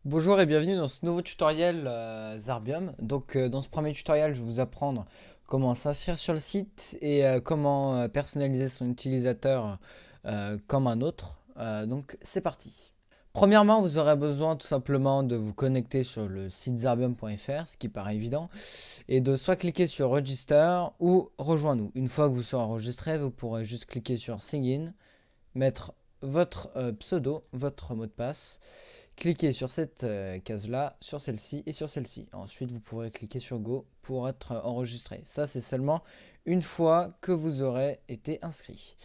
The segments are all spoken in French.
Bonjour et bienvenue dans ce nouveau tutoriel Zarbium. Dans ce premier tutoriel, je vais vous apprendre comment s'inscrire sur le site et comment personnaliser son utilisateur comme un autre. Donc c'est parti. Premièrement, vous aurez besoin tout simplement de vous connecter sur le site zarbium.fr, ce qui paraît évident, et de soit cliquer sur Register ou Rejoins-nous. Une fois que vous serez enregistré, vous pourrez juste cliquer sur Sign in, mettre votre pseudo, votre mot de passe. Cliquez sur cette case-là, sur celle-ci et sur celle-ci. Ensuite, vous pourrez cliquer sur Go pour être enregistré. Ça, c'est seulement une fois que vous aurez été inscrit.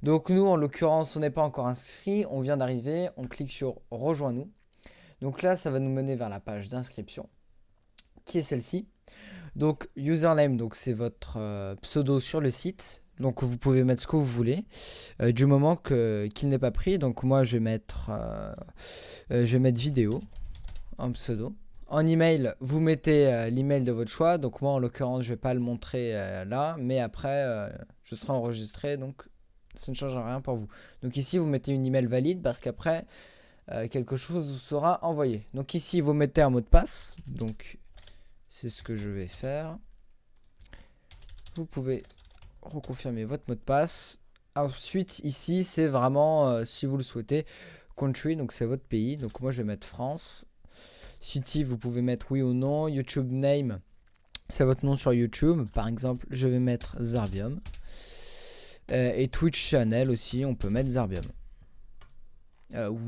Donc nous, en l'occurrence, on n'est pas encore inscrit. On vient d'arriver. On clique sur Rejoins-nous. Donc là, ça va nous mener vers la page d'inscription, qui est celle-ci. Donc username, donc c'est votre pseudo sur le site. Donc vous pouvez mettre ce que vous voulez, du moment qu'il n'est pas pris. Donc moi, je vais mettre vidéo en pseudo. En email, vous mettez l'email de votre choix. Donc moi, en l'occurrence, je ne vais pas le montrer là, mais après, je serai enregistré, donc ça ne changera rien pour vous. Donc ici, vous mettez une email valide parce qu'après, quelque chose vous sera envoyé. Donc ici, vous mettez un mot de passe. Donc c'est ce que je vais faire. Vous pouvez reconfirmer votre mot de passe. Ensuite, ici, c'est vraiment, si vous le souhaitez, country, donc c'est votre pays. Donc moi, je vais mettre France. City, vous pouvez mettre oui ou non. YouTube name, c'est votre nom sur YouTube. Par exemple, je vais mettre Zarbium. Et Twitch channel aussi, on peut mettre Zarbium. Ou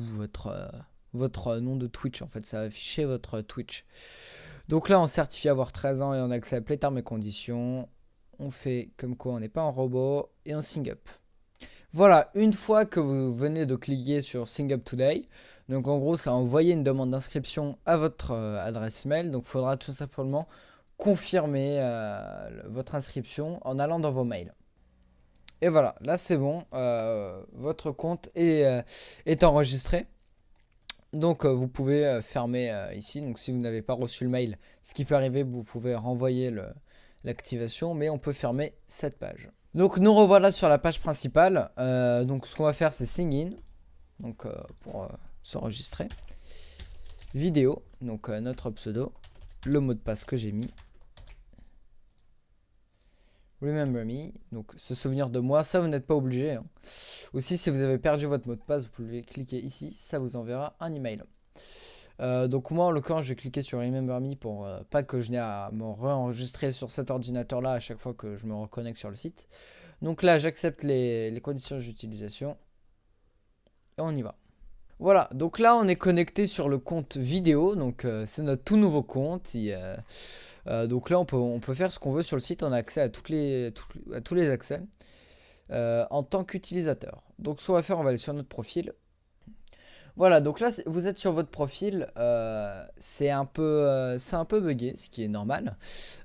votre nom de Twitch, en fait, ça va afficher votre Twitch. Donc là, on certifie avoir 13 ans et on accepte les termes et conditions. On fait comme quoi on n'est pas un robot et on sign up. Voilà, une fois que vous venez de cliquer sur Sign Up Today, donc en gros, ça a envoyé une demande d'inscription à votre adresse mail. Donc il faudra tout simplement confirmer votre inscription en allant dans vos mails. Et voilà, là c'est bon, votre compte est enregistré. Donc vous pouvez fermer ici. Donc si vous n'avez pas reçu le mail, ce qui peut arriver, vous pouvez renvoyer l'activation, mais on peut fermer cette page. Donc nous revoilà sur la page principale. Donc ce qu'on va faire, c'est sign in, donc pour s'enregistrer. Vidéo, donc notre pseudo, le mot de passe que j'ai mis. Remember me, donc se souvenir de moi, ça vous n'êtes pas obligé, hein. Aussi, si vous avez perdu votre mot de passe, vous pouvez cliquer ici, ça vous enverra un email. Donc moi, en l'occurrence, je vais cliquer sur Remember Me pour pas que je n'ai à me réenregistrer sur cet ordinateur-là à chaque fois que je me reconnecte sur le site. Donc là, j'accepte les conditions d'utilisation et on y va. Voilà, donc là, on est connecté sur le compte vidéo, donc c'est notre tout nouveau compte. Donc là, on peut faire ce qu'on veut sur le site, on a accès à tous les accès en tant qu'utilisateur. Donc ce qu'on va faire, on va aller sur notre profil. Voilà, donc là, vous êtes sur votre profil, c'est un peu buggé, ce qui est normal,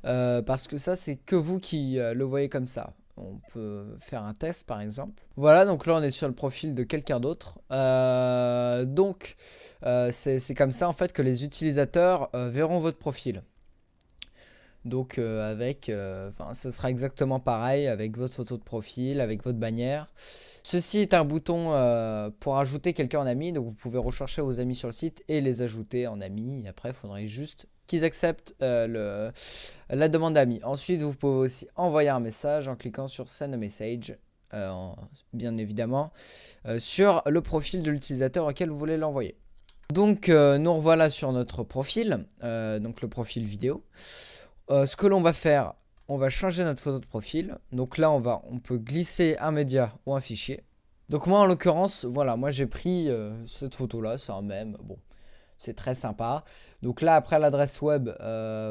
parce que ça, c'est que vous qui le voyez comme ça. On peut faire un test, par exemple. Voilà, donc là, on est sur le profil de quelqu'un d'autre. C'est comme ça, en fait, que les utilisateurs verront votre profil. Donc ça sera exactement pareil avec votre photo de profil, avec votre bannière. Ceci est un bouton pour ajouter quelqu'un en ami, donc vous pouvez rechercher vos amis sur le site et les ajouter en ami. Et après, il faudrait juste qu'ils acceptent la demande d'amis. Ensuite, vous pouvez aussi envoyer un message en cliquant sur Send a Message, bien évidemment, sur le profil de l'utilisateur auquel vous voulez l'envoyer. Donc, nous revoilà sur notre profil, donc le profil vidéo. Ce que l'on va faire, on va changer notre photo de profil. Donc là, on peut glisser un média ou un fichier. Donc moi, en l'occurrence, voilà, moi j'ai pris cette photo-là, c'est un mème, bon, c'est très sympa. Donc là, après l'adresse web,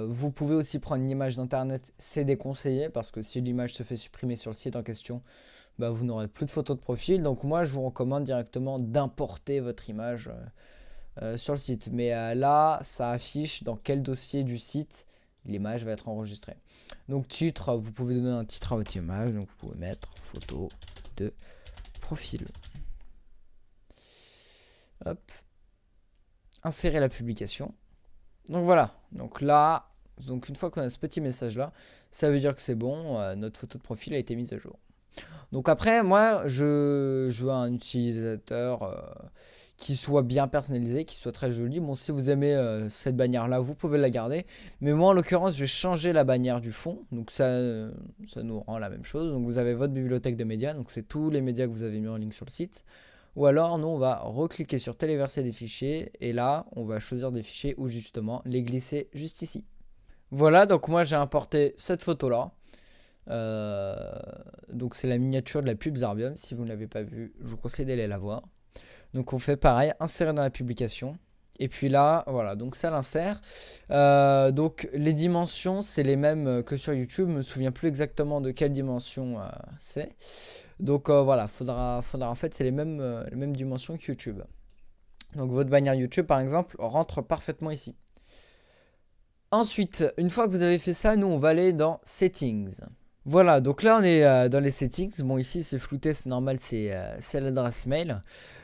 vous pouvez aussi prendre une image d'internet, c'est déconseillé parce que si l'image se fait supprimer sur le site en question, bah, vous n'aurez plus de photo de profil. Donc moi, je vous recommande directement d'importer votre image sur le site. Mais là, ça affiche dans quel dossier du site l'image va être enregistrée. Donc titre, vous pouvez donner un titre à votre image. Donc vous pouvez mettre photo de profil. Hop. Insérer la publication. Donc voilà. Donc là, une fois qu'on a ce petit message là, ça veut dire que c'est bon. Notre photo de profil a été mise à jour. Donc après, moi, je veux un utilisateur qui soit bien personnalisé, qui soit très joli. Bon, si vous aimez cette bannière-là, vous pouvez la garder. Mais moi, en l'occurrence, je vais changer la bannière du fond. Donc ça nous rend la même chose. Donc vous avez votre bibliothèque de médias. Donc c'est tous les médias que vous avez mis en ligne sur le site. Ou alors, nous, on va recliquer sur téléverser des fichiers. Et là, on va choisir des fichiers ou justement les glisser juste ici. Voilà, donc moi, j'ai importé cette photo-là. Donc c'est la miniature de la pub Zarbium. Si vous ne l'avez pas vue, je vous conseille d'aller la voir. Donc on fait pareil, insérer dans la publication. Et puis là, voilà, donc ça l'insère. Donc les dimensions, c'est les mêmes que sur YouTube. Je ne me souviens plus exactement de quelle dimension c'est. Donc voilà, faudra en fait, c'est les mêmes dimensions que YouTube. Donc votre bannière YouTube, par exemple, rentre parfaitement ici. Ensuite, une fois que vous avez fait ça, nous, on va aller dans Settings. Voilà, donc là, on est dans les Settings. Bon, ici, c'est flouté, c'est normal, c'est l'adresse mail.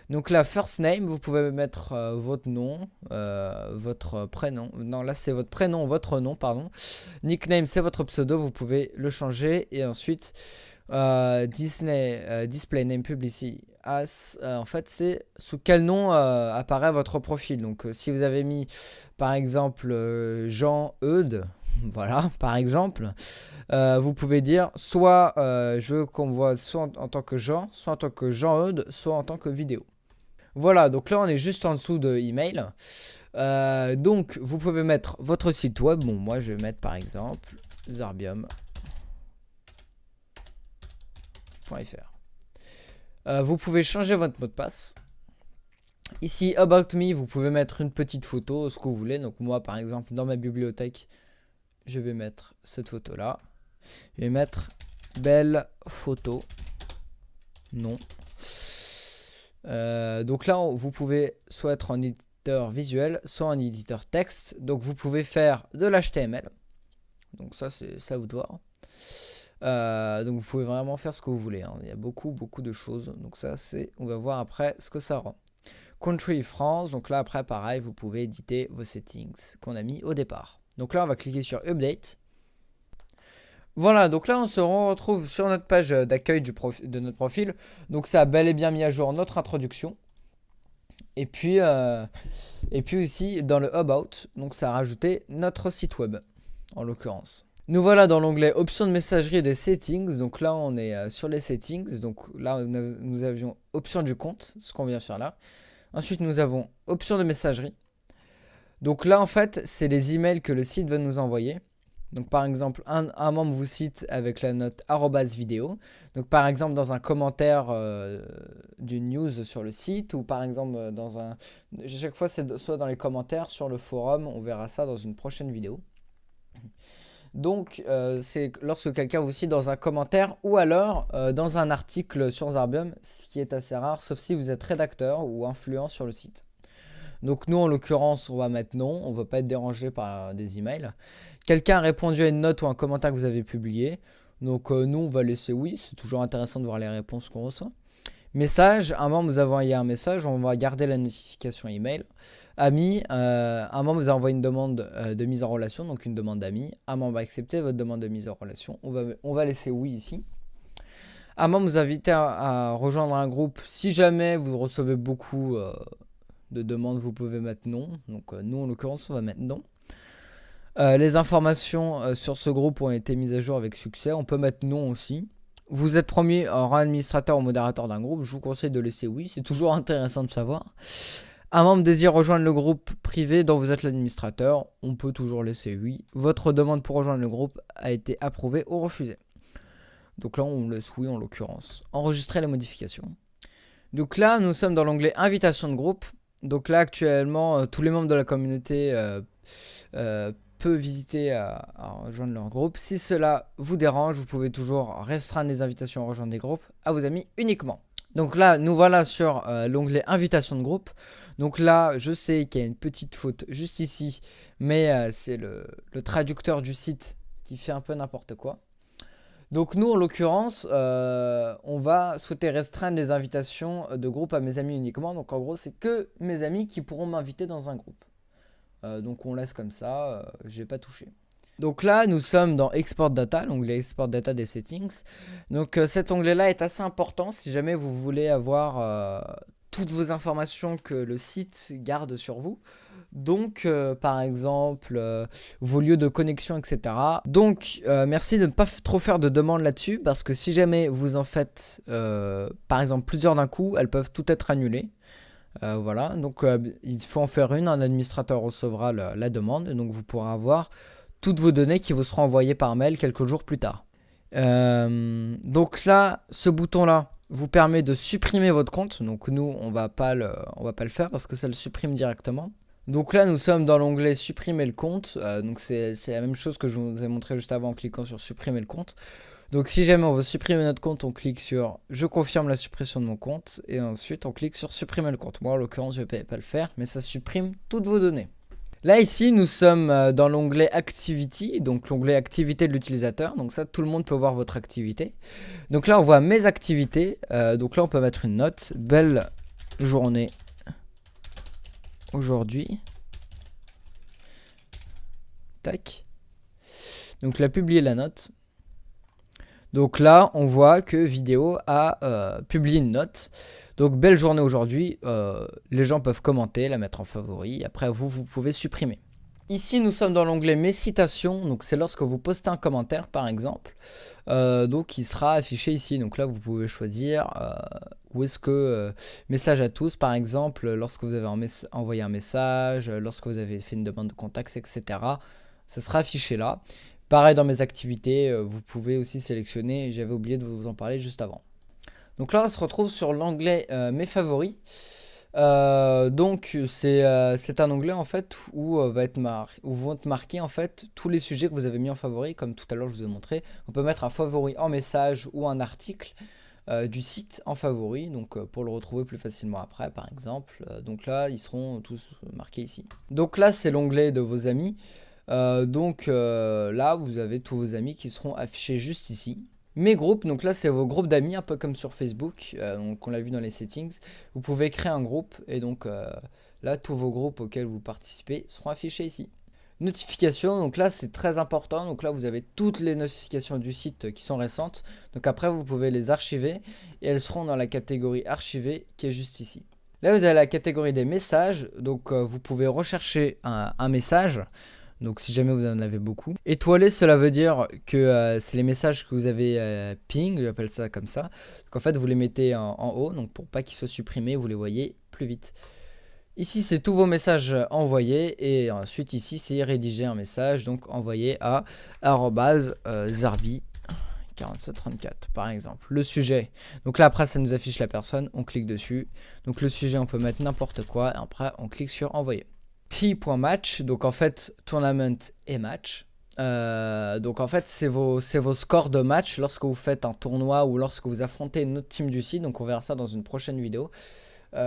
Donc là, First Name, vous pouvez mettre votre nom, votre prénom. Non, là, c'est votre prénom, votre nom, pardon. Nickname, c'est votre pseudo, vous pouvez le changer. Et ensuite, Display Name Publicity as, en fait, c'est sous quel nom apparaît votre profil. Donc, si vous avez mis, par exemple, Jean-Eudes, voilà, par exemple, vous pouvez dire soit je veux qu'on me voit soit en tant que Jean, soit en tant que Jean-Eudes, soit en tant que vidéo. Voilà, donc là on est juste en dessous de email. Donc vous pouvez mettre votre site web. Bon, moi je vais mettre par exemple zarbium.fr. Vous pouvez changer votre mot de passe. Ici, About Me, vous pouvez mettre une petite photo, ce que vous voulez. Donc moi par exemple dans ma bibliothèque, je vais mettre cette photo là. Je vais mettre belle photo. Non. Donc là, vous pouvez soit être en éditeur visuel, soit en éditeur texte. Donc vous pouvez faire de l'HTML. Donc ça, c'est ça vous de voir. Donc vous pouvez vraiment faire ce que vous voulez. Hein. Il y a beaucoup de choses. Donc ça, on va voir après ce que ça rend. Country France. Donc là, après, pareil, vous pouvez éditer vos settings qu'on a mis au départ. Donc là, on va cliquer sur Update. Voilà, donc là on se retrouve sur notre page d'accueil de notre profil. Donc ça a bel et bien mis à jour notre introduction. Et puis aussi dans le About, donc ça a rajouté notre site web en l'occurrence. Nous voilà dans l'onglet options de messagerie et des settings. Donc là on est sur les settings. Donc là nous avions options du compte, ce qu'on vient faire là. Ensuite nous avons options de messagerie. Donc là en fait c'est les emails que le site va nous envoyer. Donc par exemple, un membre vous cite avec la note @vidéo. Donc par exemple dans un commentaire d'une news sur le site ou par exemple chaque fois c'est soit dans les commentaires sur le forum, on verra ça dans une prochaine vidéo. Donc c'est lorsque quelqu'un vous cite dans un commentaire ou alors dans un article sur Zarbium, ce qui est assez rare sauf si vous êtes rédacteur ou influent sur le site. Donc nous en l'occurrence on va mettre non, on ne va pas être dérangé par des emails. Quelqu'un a répondu à une note ou un commentaire que vous avez publié. Donc nous on va laisser oui, c'est toujours intéressant de voir les réponses qu'on reçoit. Message, un membre vous a envoyé un message, on va garder la notification email. Ami, un membre vous a envoyé une demande de mise en relation, donc une demande d'amis. Un membre a accepté votre demande de mise en relation, on va laisser oui ici. Un membre vous invite à rejoindre un groupe. Si jamais vous recevez beaucoup de demandes, vous pouvez mettre non. Donc nous en l'occurrence on va mettre non. Les informations sur ce groupe ont été mises à jour avec succès. On peut mettre non aussi. Vous êtes promu en rang administrateur ou modérateur d'un groupe. Je vous conseille de laisser oui. C'est toujours intéressant de savoir. Un membre désire rejoindre le groupe privé dont vous êtes l'administrateur. On peut toujours laisser oui. Votre demande pour rejoindre le groupe a été approuvée ou refusée. Donc là, on laisse oui en l'occurrence. Enregistrer les modifications. Donc là, nous sommes dans l'onglet invitation de groupe. Donc là, actuellement, tous les membres de la communauté peut visiter à rejoindre leur groupe. Si cela vous dérange, vous pouvez toujours restreindre les invitations à rejoindre des groupes à vos amis uniquement. Donc là, nous voilà sur l'onglet invitation de groupe. Donc là, je sais qu'il y a une petite faute juste ici, mais c'est le traducteur du site qui fait un peu n'importe quoi. Donc nous, en l'occurrence, on va souhaiter restreindre les invitations de groupe à mes amis uniquement. Donc en gros, c'est que mes amis qui pourront m'inviter dans un groupe. Donc on laisse comme ça, je n'ai pas touché. Donc là, nous sommes dans Export Data, l'onglet Export Data des settings. Donc cet onglet-là est assez important si jamais vous voulez avoir toutes vos informations que le site garde sur vous. Donc, par exemple, vos lieux de connexion, etc. Donc, merci de ne pas trop faire de demandes là-dessus, parce que si jamais vous en faites, par exemple, plusieurs d'un coup, elles peuvent toutes être annulées. Voilà, donc il faut en faire une, un administrateur recevra la demande, et donc vous pourrez avoir toutes vos données qui vous seront envoyées par mail quelques jours plus tard. Donc là, ce bouton-là vous permet de supprimer votre compte. Donc nous, on va pas le faire parce que ça le supprime directement. Donc là, nous sommes dans l'onglet supprimer le compte. Donc c'est la même chose que je vous ai montré juste avant en cliquant sur supprimer le compte. Donc si jamais on veut supprimer notre compte, on clique sur je confirme la suppression de mon compte et ensuite on clique sur supprimer le compte. Moi en l'occurrence je ne vais pas le faire, mais ça supprime toutes vos données. Là ici nous sommes dans l'onglet Activity, donc l'onglet activité de l'utilisateur. Donc ça tout le monde peut voir votre activité. Donc là on voit mes activités, donc là on peut mettre une note, belle journée aujourd'hui. Tac. Donc là publier la note. Donc là, on voit que Vidéo a publié une note. Donc, belle journée aujourd'hui. Les gens peuvent commenter, la mettre en favori. Après, vous pouvez supprimer. Ici, nous sommes dans l'onglet Mes citations. Donc, c'est lorsque vous postez un commentaire, par exemple. Donc, il sera affiché ici. Donc là, vous pouvez choisir où est-ce que message à tous, par exemple, lorsque vous avez envoyé un message, lorsque vous avez fait une demande de contact, etc. Ça sera affiché là. Pareil dans mes activités, vous pouvez aussi sélectionner, j'avais oublié de vous en parler juste avant. Donc là on se retrouve sur l'onglet mes favoris. Donc c'est un onglet en fait où vont être marqués en fait tous les sujets que vous avez mis en favori, comme tout à l'heure je vous ai montré. On peut mettre un favori en message ou un article du site en favori, donc pour le retrouver plus facilement après par exemple. Donc là ils seront tous marqués ici. Donc là c'est l'onglet de vos amis. Là vous avez tous vos amis qui seront affichés juste ici. Mes groupes, donc là c'est vos groupes d'amis, un peu comme sur Facebook, donc on l'a vu dans les settings. Vous pouvez créer un groupe et donc là tous vos groupes auxquels vous participez seront affichés ici. Notifications, donc là c'est très important, donc là vous avez toutes les notifications du site qui sont récentes. Donc après vous pouvez les archiver et elles seront dans la catégorie archivée qui est juste ici. Là vous avez la catégorie des messages, donc vous pouvez rechercher un message. Donc si jamais vous en avez beaucoup. Étoilé, cela veut dire que c'est les messages que vous avez ping, j'appelle ça comme ça. Donc en fait vous les mettez en haut, donc pour pas qu'ils soient supprimés, vous les voyez plus vite. Ici c'est tous vos messages envoyés et ensuite ici c'est rédiger un message, donc envoyer à @zarbi4734 par exemple. Le sujet, donc là après ça nous affiche la personne, on clique dessus. Donc le sujet on peut mettre n'importe quoi et après on clique sur envoyer. T.match, donc en fait tournament et match. Donc en fait c'est vos scores de match lorsque vous faites un tournoi ou lorsque vous affrontez une autre team du site. Donc on verra ça dans une prochaine vidéo.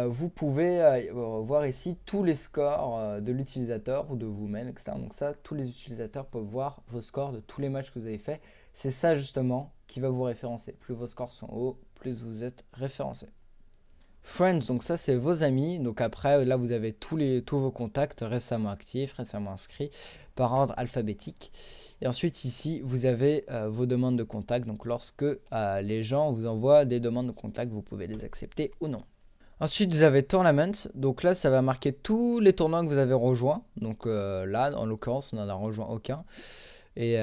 Vous pouvez voir ici tous les scores de l'utilisateur ou de vous-même, etc. Donc ça, tous les utilisateurs peuvent voir vos scores de tous les matchs que vous avez fait. C'est ça justement qui va vous référencer. Plus vos scores sont hauts, plus vous êtes référencé. Friends, donc ça c'est vos amis. Donc après là vous avez tous vos contacts récemment actifs, récemment inscrits par ordre alphabétique. Et ensuite ici vous avez vos demandes de contact. Donc lorsque les gens vous envoient des demandes de contact, vous pouvez les accepter ou non. Ensuite vous avez Tournament. Donc là ça va marquer tous les tournois que vous avez rejoints. Donc là en l'occurrence on n'en a rejoint aucun. Et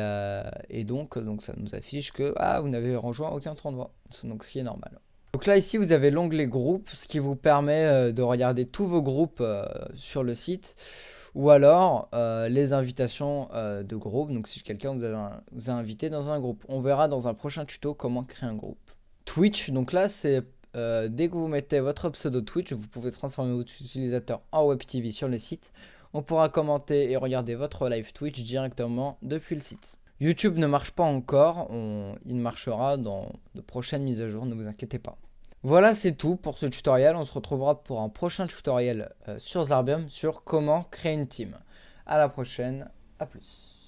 donc ça nous affiche que vous n'avez rejoint aucun tournoi. Donc ce qui est normal. Donc là ici vous avez l'onglet groupe, ce qui vous permet de regarder tous vos groupes sur le site, ou alors les invitations de groupe. Donc si quelqu'un vous a invité dans un groupe, on verra dans un prochain tuto comment créer un groupe. Twitch, donc là c'est dès que vous mettez votre pseudo Twitch, vous pouvez transformer votre utilisateur en web TV sur le site. On pourra commenter et regarder votre live Twitch directement depuis le site. YouTube ne marche pas encore, il marchera dans de prochaines mises à jour, ne vous inquiétez pas. Voilà, c'est tout pour ce tutoriel. On se retrouvera pour un prochain tutoriel sur Zarbium sur comment créer une team. À la prochaine, à plus.